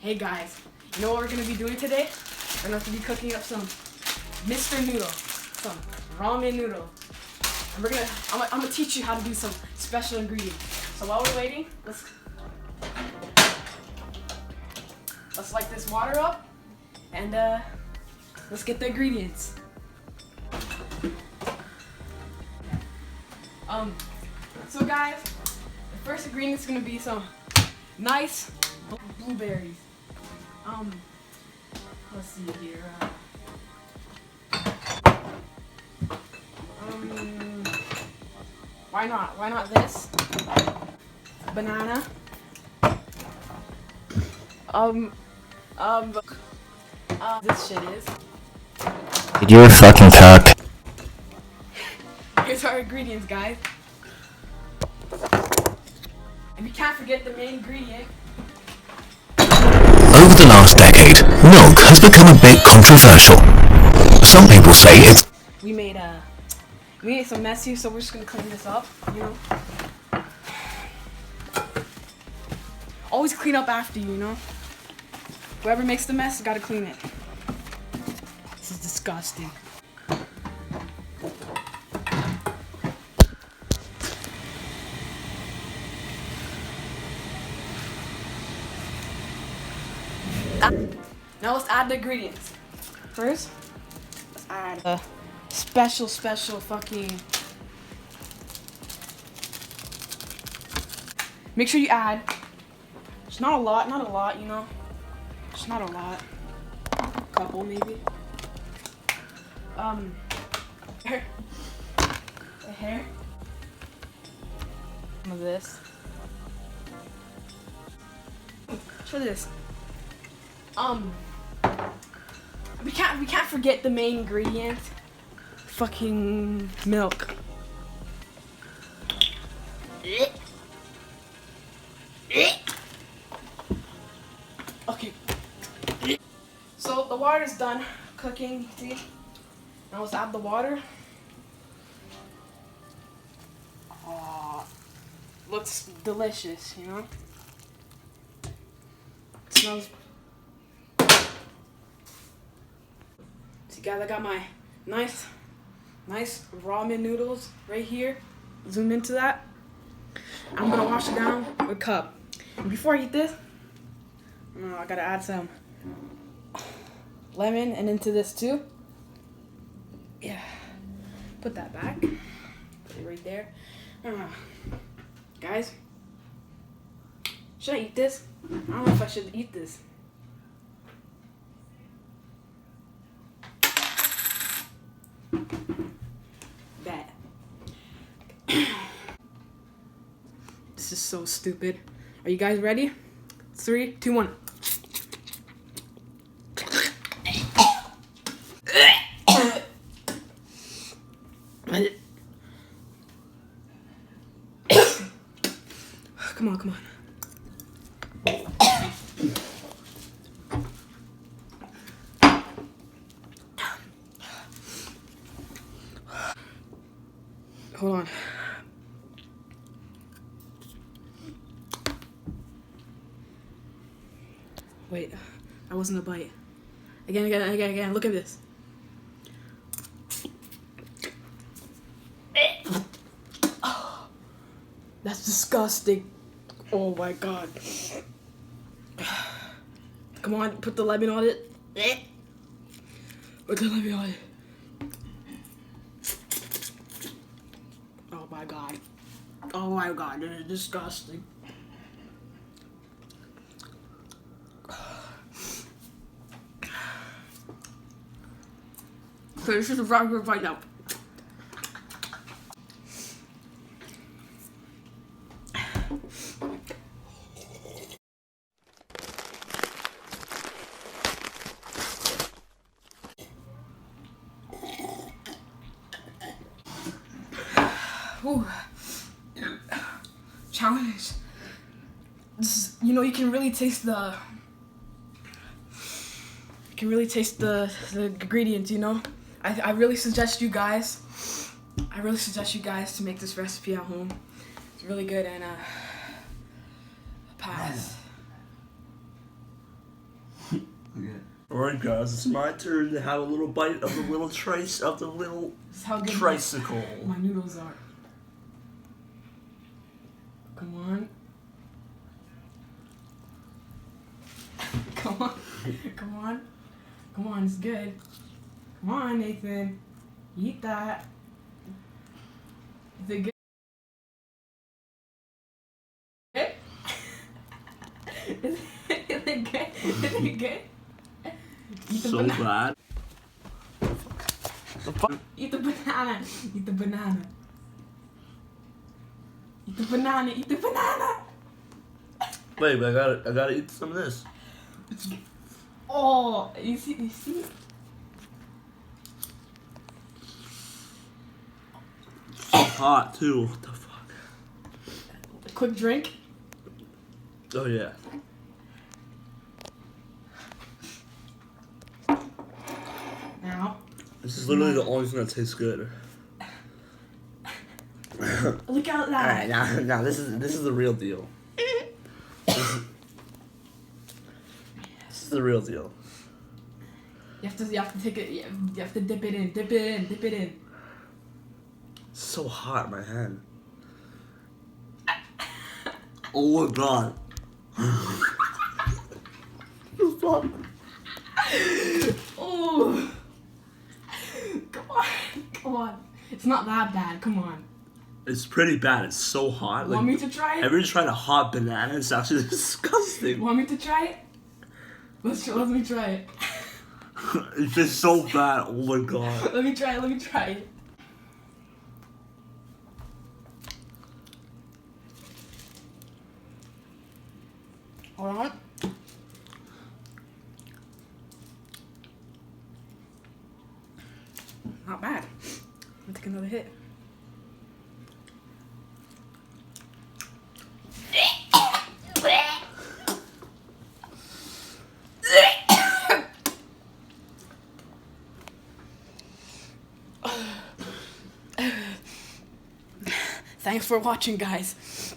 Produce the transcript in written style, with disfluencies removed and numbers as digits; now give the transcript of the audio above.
Hey guys, you know what we're gonna be doing today? We're gonna be cooking up some Mr. Noodle, some ramen noodle. And I'm gonna teach you how to do some special ingredients. So while we're waiting, let's light this water up and let's get the ingredients. So guys, the first ingredient is gonna be some nice blueberries. Let's see here. Why not? Why not this? Banana. This shit is. You're a fucking cock. Here's our ingredients, guys. And we can't forget the main ingredient. Over the last decade, milk has become a bit controversial. Some people say it's... We made some mess here, so we're just gonna clean this up, you know. Always clean up after you know. Whoever makes the mess, gotta clean it. This is disgusting. Now let's add the ingredients. First, let's add a special fucking... Make sure you add, it's not a lot, you know. It's not a lot. A couple maybe. Hair. Some of this. Try this. We can't forget the main ingredient. Fucking milk. Okay. So the water's done cooking, see? Now let's add the water. Oh, looks delicious, you know? It smells. See guys, I got my nice ramen noodles right here. Zoom into that. I'm gonna wash it down with a cup. And before I eat this, I gotta add some lemon and into this too. Yeah. Put that back. Put it right there. Guys, should I eat this? I don't know if I should eat this. Bad. This is so stupid. Are you guys ready? 3, 2, 1. Come on. Hold on. Wait, that wasn't a bite. Again. Look at this. That's disgusting. Oh my god. Come on, put the lemon on it. Put the lemon on it. Oh my god. Oh my god, this is disgusting. Okay, this is a right now. Ooh. Challenge. This is, you know, you can really taste the ingredients, you know. I really suggest you guys to make this recipe at home. It's really good and pass. Okay. Alright guys, it's my turn to have a little bite of the little This is how good tricycle. my noodles are. Come on. Come on. Come on. Come on, it's good. Come on, Nathan. Eat that. Is it good? Is it good? Is it good? Eat the So banana. bad. The fuck? Eat the banana. Eat the banana. Eat the banana. Eat the banana. Wait, but I gotta eat some of this. Oh, you see? So hot too. What the fuck? Quick drink. Oh yeah. Now. This is literally the only thing that tastes good. Look out loud. Alright, now this is the real deal. This is the real deal. You have to take it. You have to dip it in. Dip it in. Dip it in. It's so hot in my hand. Oh my god. Fuck. Oh. Come on. Come on. It's not that bad. Come on. It's pretty bad. It's so hot. Want me to try it? Have you ever tried a hot banana? It's actually disgusting. Want me to try it? Let me try it. It's just so bad. Oh my god. Let me try it. Let me try it. Hold on. Not bad. I'll take another hit. Thanks for watching, guys.